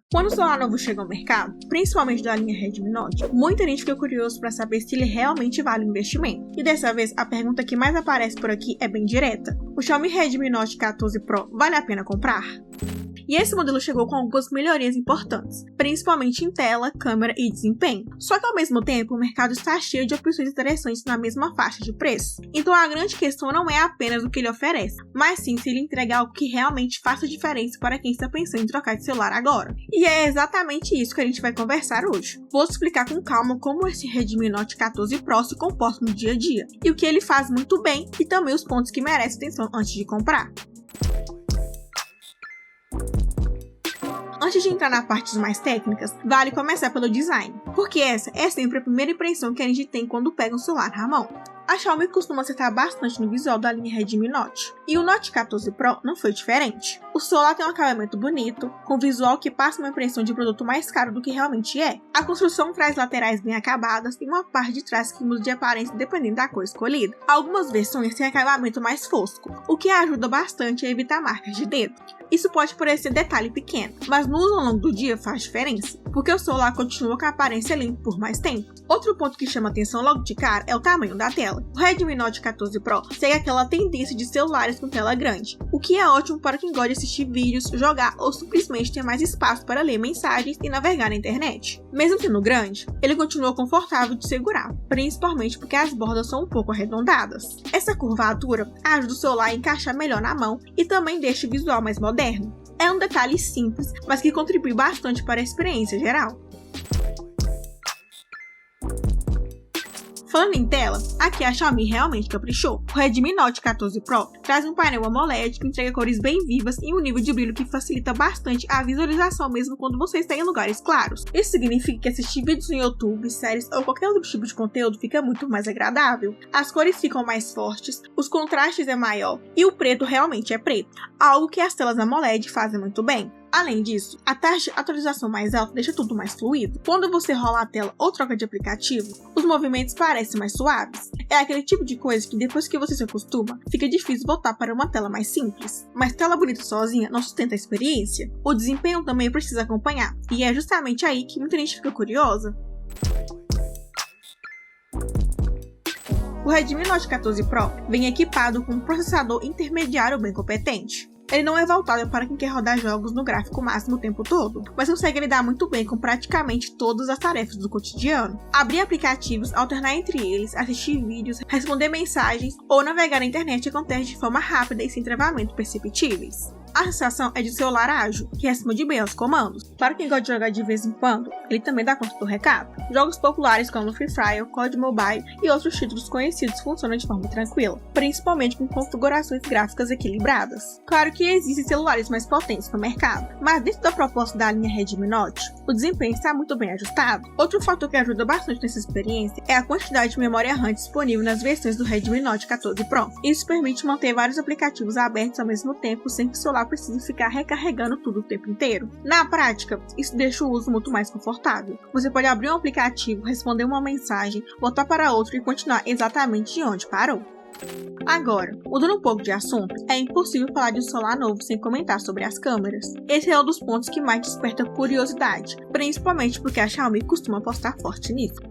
Quando o celular novo chega ao mercado, principalmente da linha Redmi Note, muita gente fica curioso para saber se ele realmente vale o investimento. E dessa vez, a pergunta que mais aparece por aqui é bem direta. O Xiaomi Redmi Note 14 Pro vale a pena comprar? E esse modelo chegou com algumas melhorias importantes, principalmente em tela, câmera e desempenho. Só que ao mesmo tempo, o mercado está cheio de opções interessantes na mesma faixa de preço. Então a grande questão não é apenas o que ele oferece, mas sim se ele entregar algo que realmente faça diferença para quem está pensando em trocar de celular agora. E é exatamente isso que a gente vai conversar hoje. Vou explicar com calma como esse Redmi Note 14 Pro se comporta no dia a dia, e o que ele faz muito bem, e também os pontos que merecem atenção antes de comprar. Antes de entrar na parte mais técnicas, vale começar pelo design, porque essa é sempre a primeira impressão que a gente tem quando pega um celular na mão. A Xiaomi costuma acertar bastante no visual da linha Redmi Note, e o Note 14 Pro não foi diferente. O celular tem um acabamento bonito, com visual que passa uma impressão de produto mais caro do que realmente é. A construção traz laterais bem acabadas e uma parte de trás que muda de aparência dependendo da cor escolhida. Algumas versões têm acabamento mais fosco, o que ajuda bastante a evitar marcas de dedo. Isso pode parecer detalhe pequeno, mas no uso ao longo do dia faz diferença, porque o celular continua com a aparência limpa por mais tempo. Outro ponto que chama atenção logo de cara é o tamanho da tela. O Redmi Note 14 Pro segue aquela tendência de celulares com tela grande, o que é ótimo para quem gosta de assistir vídeos, jogar ou simplesmente ter mais espaço para ler mensagens e navegar na internet. Mesmo sendo grande, ele continua confortável de segurar, principalmente porque as bordas são um pouco arredondadas. Essa curvatura ajuda o celular a encaixar melhor na mão e também deixa o visual mais moderno. É um detalhe simples, mas que contribui bastante para a experiência geral. Falando em tela, aqui a Xiaomi realmente caprichou. O Redmi Note 14 Pro traz um painel AMOLED que entrega cores bem vivas e um nível de brilho que facilita bastante a visualização mesmo quando você está em lugares claros. Isso significa que assistir vídeos no YouTube, séries ou qualquer outro tipo de conteúdo fica muito mais agradável. As cores ficam mais fortes, os contrastes é maior e o preto realmente é preto, algo que as telas AMOLED fazem muito bem. Além disso, a taxa de atualização mais alta deixa tudo mais fluido. Quando você rola a tela ou troca de aplicativo, os movimentos parecem mais suaves. É aquele tipo de coisa que depois que você se acostuma, fica difícil voltar para uma tela mais simples. Mas tela bonita sozinha não sustenta a experiência. O desempenho também precisa acompanhar, e é justamente aí que muita gente fica curiosa. O Redmi Note 14 Pro vem equipado com um processador intermediário bem competente. Ele não é voltado para quem quer rodar jogos no gráfico máximo o tempo todo, mas consegue lidar muito bem com praticamente todas as tarefas do cotidiano. Abrir aplicativos, alternar entre eles, assistir vídeos, responder mensagens ou navegar na internet acontece de forma rápida e sem travamentos perceptíveis. A sensação é de celular ágil, que responde bem aos comandos. Para quem gosta de jogar de vez em quando, ele também dá conta do recado. Jogos populares como Free Fire, COD Mobile e outros títulos conhecidos funcionam de forma tranquila, principalmente com configurações gráficas equilibradas. Claro que existem celulares mais potentes no mercado, mas dentro da proposta da linha Redmi Note, o desempenho está muito bem ajustado. Outro fator que ajuda bastante nessa experiência é a quantidade de memória RAM disponível nas versões do Redmi Note 14 Pro. Isso permite manter vários aplicativos abertos ao mesmo tempo sem que o celular precise ficar recarregando tudo o tempo inteiro. Na prática, isso deixa o uso muito mais confortável. Você pode abrir um aplicativo, responder uma mensagem, voltar para outro e continuar exatamente de onde parou. Agora, mudando um pouco de assunto, é impossível falar de um celular novo sem comentar sobre as câmeras. Esse é um dos pontos que mais desperta curiosidade, principalmente porque a Xiaomi costuma apostar forte nisso.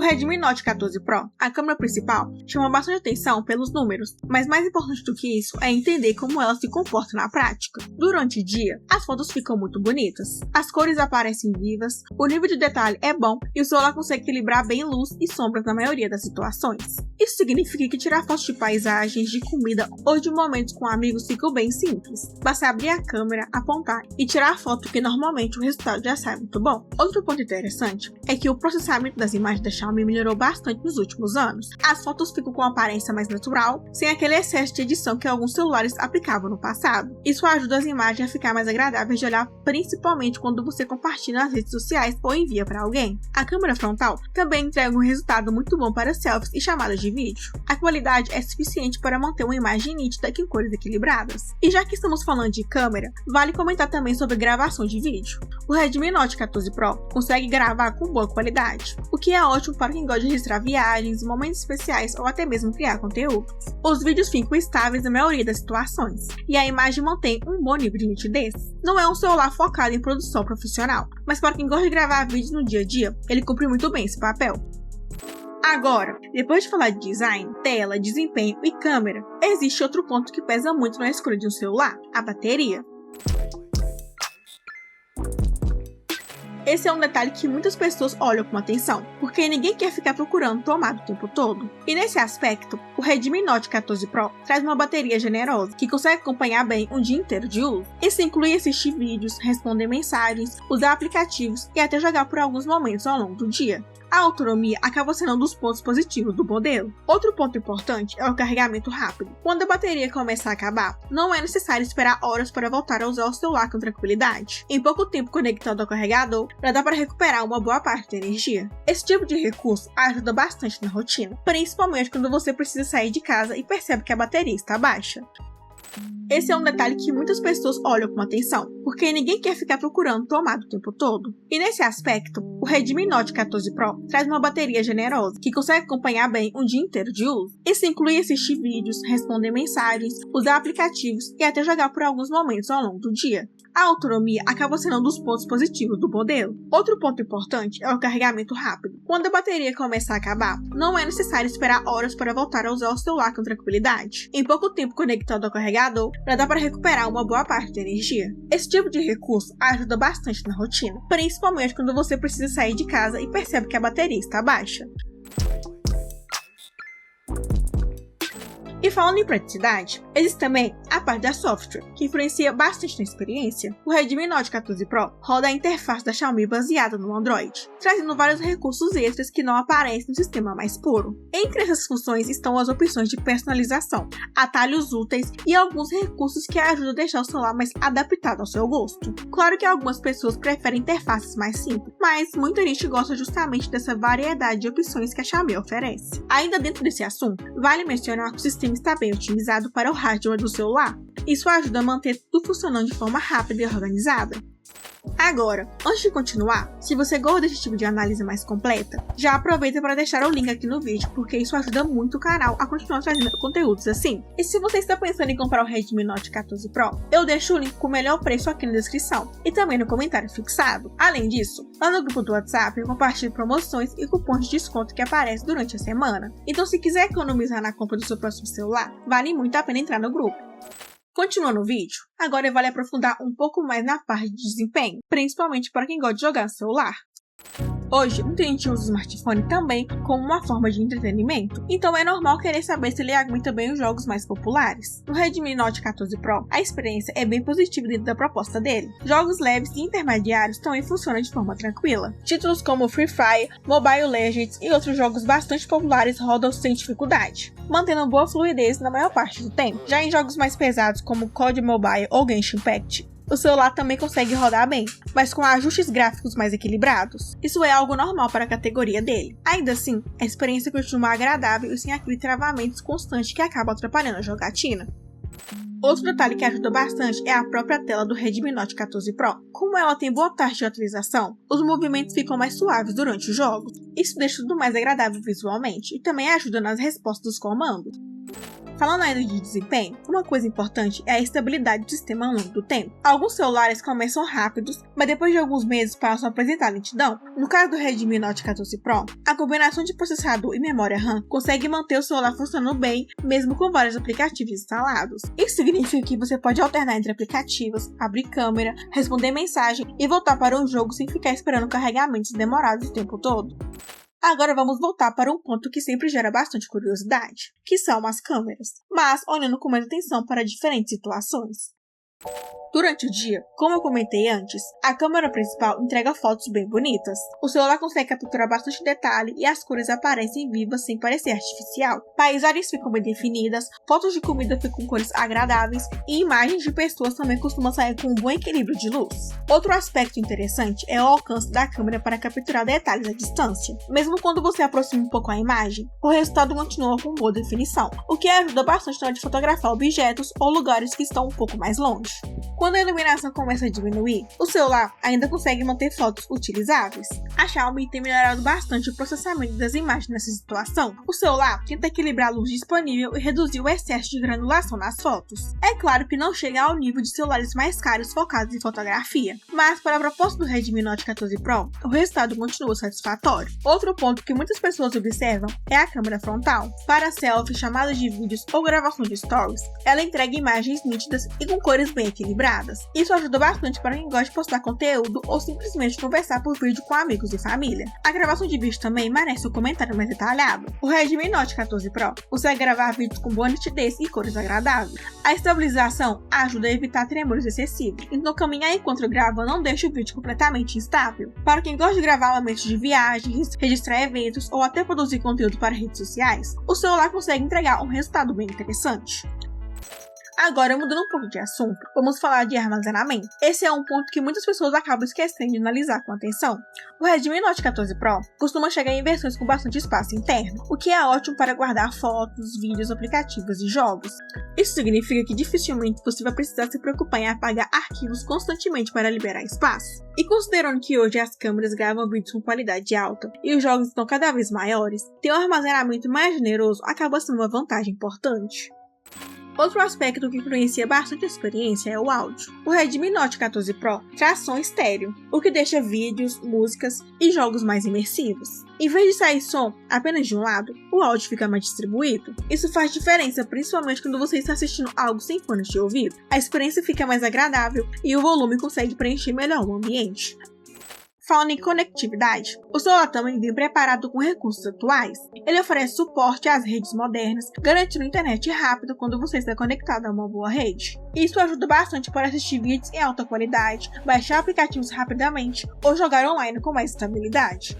No Redmi Note 14 Pro, a câmera principal chama bastante atenção pelos números, mas mais importante do que isso é entender como ela se comporta na prática. Durante o dia, as fotos ficam muito bonitas, as cores aparecem vivas, o nível de detalhe é bom e o celular consegue equilibrar bem luz e sombras na maioria das situações. Isso significa que tirar fotos de paisagens, de comida ou de momentos com amigos ficou bem simples. Basta abrir a câmera, apontar e tirar a foto que normalmente o resultado já sai muito bom. Outro ponto interessante é que o processamento das imagens da Xiaomi melhorou bastante nos últimos anos. As fotos ficam com uma aparência mais natural, sem aquele excesso de edição que alguns celulares aplicavam no passado. Isso ajuda as imagens a ficar mais agradáveis de olhar, principalmente quando você compartilha nas redes sociais ou envia para alguém. A câmera frontal também entrega um resultado muito bom para selfies e chamadas de vídeo. A qualidade é suficiente para manter uma imagem nítida e com cores equilibradas. E já que estamos falando de câmera, vale comentar também sobre gravação de vídeo. O Redmi Note 14 Pro consegue gravar com boa qualidade, o que é ótimo para quem gosta de registrar viagens, momentos especiais ou até mesmo criar conteúdo. Os vídeos ficam estáveis na maioria das situações, e a imagem mantém um bom nível de nitidez. Não é um celular focado em produção profissional, mas para quem gosta de gravar vídeos no dia a dia, ele cumpre muito bem esse papel. Agora, depois de falar de design, tela, desempenho e câmera, existe outro ponto que pesa muito na escolha de um celular: a bateria. Esse é um detalhe que muitas pessoas olham com atenção, porque ninguém quer ficar procurando tomada o tempo todo. E nesse aspecto, o Redmi Note 14 Pro traz uma bateria generosa, que consegue acompanhar bem um dia inteiro de uso. Isso inclui assistir vídeos, responder mensagens, usar aplicativos e até jogar por alguns momentos ao longo do dia. A autonomia acaba sendo um dos pontos positivos do modelo. Outro ponto importante é o carregamento rápido. Quando a bateria começa a acabar, não é necessário esperar horas para voltar a usar o celular com tranquilidade. Em pouco tempo conectando ao carregador, já dá para recuperar uma boa parte da energia. Esse tipo de recurso ajuda bastante na rotina, principalmente quando você precisa sair de casa e percebe que a bateria está baixa. Esse é um detalhe que muitas pessoas olham com atenção, porque ninguém quer ficar procurando tomada o tempo todo. E nesse aspecto, o Redmi Note 14 Pro traz uma bateria generosa, que consegue acompanhar bem um dia inteiro de uso. Isso inclui assistir vídeos, responder mensagens, usar aplicativos e até jogar por alguns momentos ao longo do dia. A autonomia acaba sendo um dos pontos positivos do modelo. Outro ponto importante é o carregamento rápido. Quando a bateria começa a acabar, não é necessário esperar horas para voltar a usar o celular com tranquilidade. Em pouco tempo conectado ao carregador, já dá para recuperar uma boa parte da energia. Esse tipo de recurso ajuda bastante na rotina, principalmente quando você precisa sair de casa e percebe que a bateria está baixa. E falando em praticidade, existe também a parte da software, que influencia bastante na experiência. O Redmi Note 14 Pro roda a interface da Xiaomi baseada no Android, trazendo vários recursos extras que não aparecem no sistema mais puro. Entre essas funções estão as opções de personalização, atalhos úteis e alguns recursos que ajudam a deixar o celular mais adaptado ao seu gosto. Claro que algumas pessoas preferem interfaces mais simples, mas muita gente gosta justamente dessa variedade de opções que a Xiaomi oferece. Ainda dentro desse assunto, vale mencionar que o sistema está bem otimizado para o hardware do celular. Isso ajuda a manter tudo funcionando de forma rápida e organizada. Agora, antes de continuar, se você gosta desse tipo de análise mais completa, já aproveita para deixar o link aqui no vídeo, porque isso ajuda muito o canal a continuar trazendo conteúdos assim. E se você está pensando em comprar o Redmi Note 14 Pro, eu deixo o link com o melhor preço aqui na descrição e também no comentário fixado. Além disso, lá no grupo do WhatsApp eu compartilho promoções e cupons de desconto que aparecem durante a semana. Então se quiser economizar na compra do seu próximo celular, vale muito a pena entrar no grupo. Continuando o vídeo, agora vale aprofundar um pouco mais na parte de desempenho, principalmente para quem gosta de jogar no celular. Hoje, muita gente usa o smartphone também como uma forma de entretenimento, então é normal querer saber se ele aguenta bem os jogos mais populares. No Redmi Note 14 Pro, a experiência é bem positiva dentro da proposta dele. Jogos leves e intermediários também funcionam de forma tranquila. Títulos como Free Fire, Mobile Legends e outros jogos bastante populares rodam sem dificuldade, mantendo boa fluidez na maior parte do tempo. Já em jogos mais pesados como COD Mobile ou Genshin Impact, o celular também consegue rodar bem, mas com ajustes gráficos mais equilibrados. Isso é algo normal para a categoria dele. Ainda assim, a experiência continua agradável e sem aquele travamento constante que acaba atrapalhando a jogatina. Outro detalhe que ajuda bastante é a própria tela do Redmi Note 14 Pro. Como ela tem boa taxa de atualização, os movimentos ficam mais suaves durante os jogos. Isso deixa tudo mais agradável visualmente e também ajuda nas respostas dos comandos. Falando ainda de desempenho, uma coisa importante é a estabilidade do sistema ao longo do tempo. Alguns celulares começam rápidos, mas depois de alguns meses passam a apresentar lentidão. No caso do Redmi Note 14 Pro, a combinação de processador e memória RAM consegue manter o celular funcionando bem, mesmo com vários aplicativos instalados. Isso significa que você pode alternar entre aplicativos, abrir câmera, responder mensagem e voltar para um jogo sem ficar esperando carregamentos demorados o tempo todo. Agora vamos voltar para um ponto que sempre gera bastante curiosidade, que são as câmeras, mas olhando com mais atenção para diferentes situações. Durante o dia, como eu comentei antes, a câmera principal entrega fotos bem bonitas. O celular consegue capturar bastante detalhe e as cores aparecem vivas sem parecer artificial. Paisagens ficam bem definidas, fotos de comida ficam com cores agradáveis e imagens de pessoas também costumam sair com um bom equilíbrio de luz. Outro aspecto interessante é o alcance da câmera para capturar detalhes à distância. Mesmo quando você aproxima um pouco a imagem, o resultado continua com boa definição, o que ajuda bastante na hora de fotografar objetos ou lugares que estão um pouco mais longe. bastante. Quando a iluminação começa a diminuir, o celular ainda consegue manter fotos utilizáveis. A Xiaomi tem melhorado bastante o processamento das imagens nessa situação. O celular tenta equilibrar a luz disponível e reduzir o excesso de granulação nas fotos. É claro que não chega ao nível de celulares mais caros focados em fotografia, mas para a proposta do Redmi Note 14 Pro, o resultado continua satisfatório. Outro ponto que muitas pessoas observam é a câmera frontal. Para selfies, chamadas de vídeos ou gravação de stories, ela entrega imagens nítidas e com cores bem equilibradas. Isso ajuda bastante para quem gosta de postar conteúdo ou simplesmente conversar por vídeo com amigos e família. A gravação de vídeo também merece um comentário mais detalhado. O Redmi Note 14 Pro consegue gravar vídeos com boa nitidez e cores agradáveis. A estabilização ajuda a evitar tremores excessivos, então caminhar enquanto grava não deixa o vídeo completamente instável. Para quem gosta de gravar momentos de viagens, registrar eventos ou até produzir conteúdo para redes sociais, o celular consegue entregar um resultado bem interessante. Agora, mudando um pouco de assunto, vamos falar de armazenamento. Esse é um ponto que muitas pessoas acabam esquecendo de analisar com atenção. O Redmi Note 14 Pro costuma chegar em versões com bastante espaço interno, o que é ótimo para guardar fotos, vídeos, aplicativos e jogos. Isso significa que dificilmente você vai precisar se preocupar em apagar arquivos constantemente para liberar espaço. E considerando que hoje as câmeras gravam vídeos com qualidade alta e os jogos estão cada vez maiores, ter um armazenamento mais generoso acaba sendo uma vantagem importante. Outro aspecto que influencia bastante a experiência é o áudio. O Redmi Note 14 Pro traz som estéreo, o que deixa vídeos, músicas e jogos mais imersivos. Em vez de sair som apenas de um lado, o áudio fica mais distribuído. Isso faz diferença principalmente quando você está assistindo algo sem fones de ouvido. A experiência fica mais agradável e o volume consegue preencher melhor o ambiente. Falando em conectividade, o celular também vem preparado com recursos atuais. Ele oferece suporte às redes modernas, garantindo internet rápida quando você está conectado a uma boa rede. Isso ajuda bastante para assistir vídeos em alta qualidade, baixar aplicativos rapidamente ou jogar online com mais estabilidade.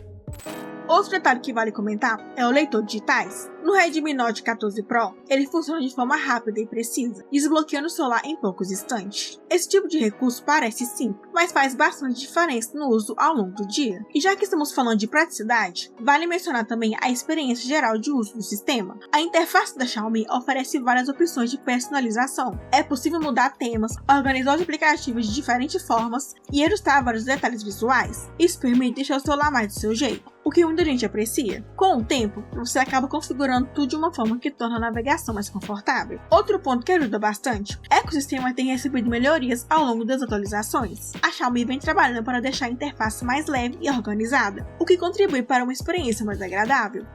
Outro detalhe que vale comentar é o leitor de digitais. No Redmi Note 14 Pro, ele funciona de forma rápida e precisa, desbloqueando o celular em poucos instantes. Esse tipo de recurso parece simples, mas faz bastante diferença no uso ao longo do dia. E já que estamos falando de praticidade, vale mencionar também a experiência geral de uso do sistema. A interface da Xiaomi oferece várias opções de personalização. É possível mudar temas, organizar os aplicativos de diferentes formas e ajustar vários detalhes visuais. Isso permite deixar o celular mais do seu jeito, o que muita gente aprecia. Com o tempo, você acaba configurando tudo de uma forma que torna a navegação mais confortável. Outro ponto que ajuda bastante é que o sistema tem recebido melhorias ao longo das atualizações. A Xiaomi vem trabalhando para deixar a interface mais leve e organizada, o que contribui para uma experiência mais agradável.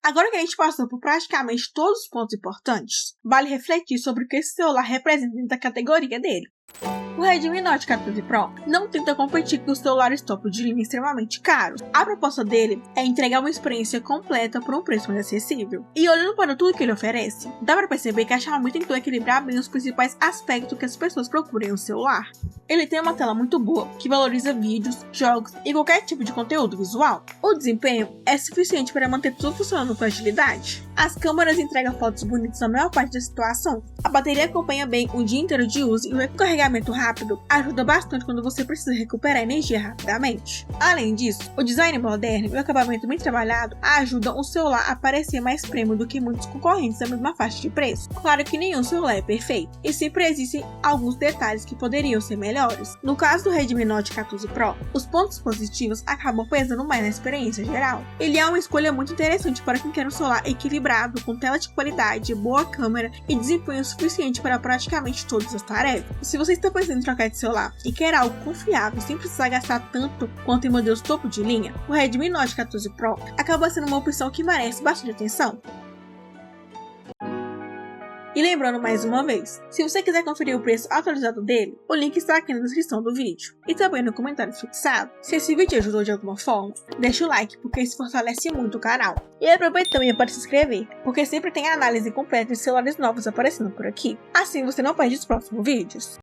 Agora que a gente passou por praticamente todos os pontos importantes, vale refletir sobre o que esse celular representa dentro da categoria dele. O Redmi Note 14 Pro não tenta competir com os celulares topo de linha extremamente caros. A proposta dele é entregar uma experiência completa por um preço mais acessível. E olhando para tudo que ele oferece, dá para perceber que a Xiaomi tentou equilibrar bem os principais aspectos que as pessoas procuram em um celular. Ele tem uma tela muito boa, que valoriza vídeos, jogos e qualquer tipo de conteúdo visual. O desempenho é suficiente para manter tudo funcionando com agilidade. As câmeras entregam fotos bonitas na maior parte da situação. A bateria acompanha bem o dia inteiro de uso e o carregamento rápido ajuda bastante quando você precisa recuperar energia rapidamente. Além disso, o design moderno e o acabamento bem trabalhado ajudam o celular a parecer mais premium do que muitos concorrentes da mesma faixa de preço. Claro que nenhum celular é perfeito, e sempre existem alguns detalhes que poderiam ser melhores. No caso do Redmi Note 14 Pro, os pontos positivos acabam pesando mais na experiência geral. Ele é uma escolha muito interessante para quem quer um celular equilibrado, com tela de qualidade, boa câmera e desempenho suficiente para praticamente todas as tarefas. Se você está pensando em trocar de celular e quer algo confiável sem precisar gastar tanto quanto em modelos topo de linha, o Redmi Note 14 Pro acaba sendo uma opção que merece bastante atenção. E lembrando mais uma vez, se você quiser conferir o preço atualizado dele, o link está aqui na descrição do vídeo e também no comentário fixado. Se esse vídeo ajudou de alguma forma, deixa o like porque isso fortalece muito o canal. E aproveite também para se inscrever, porque sempre tem análise completa de celulares novos aparecendo por aqui. Assim você não perde os próximos vídeos.